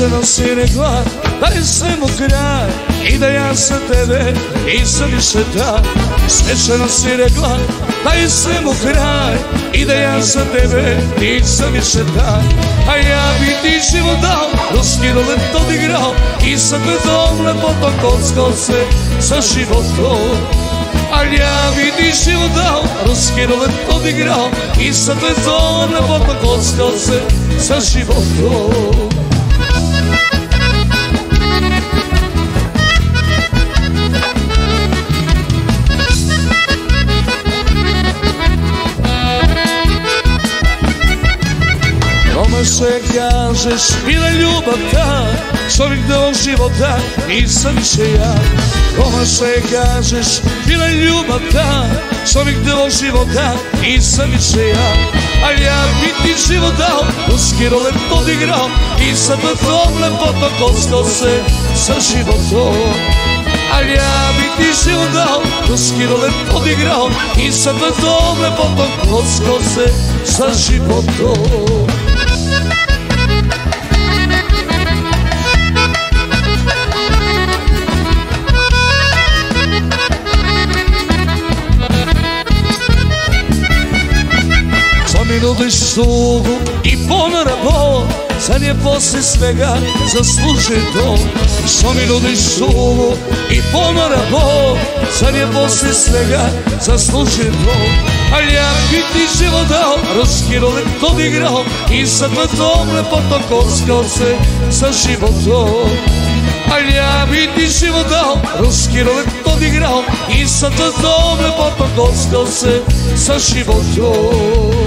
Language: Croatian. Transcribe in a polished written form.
Svečano si rekla da je svemu kraj i da ja za tebe nisam više taj. Svečano si rekla da je svemu kraj i da ja za tebe nisam više taj. A ja bi ti život dao, ruski rulet odigrao i sa gledom lepotom kockao se sa životom. A ja bi ti život dao, ruski rulet odigrao i sa gledom lepotom kockao se sa životom. Kome se kažeš, bila ljubav ta, čovjek do života, nisam više ja. Kome se kažeš, bila ljubav ta, čovjek do života, nisam više ja. A ja bi ti život dao, ruski rulet odigrao i sa tvojom lepotom kockao se sa životom. A ja bi ti život dao, ruski rulet odigrao i sa tvojom lepotom kockao se sa životom. Mi nudiš slugu i ponora bol, sad je poslije svega zaslužio to. Što mi nudiš slugu i ponora bol, sad je poslije svega zaslužio to. A ja bi ti život dao, ruski rulet odigrao i sa tvojom lepotom kockao se sa životom. A ja bi ti život dao, ruski rulet odigrao i sa tvojom lepotom kockao se sa životom.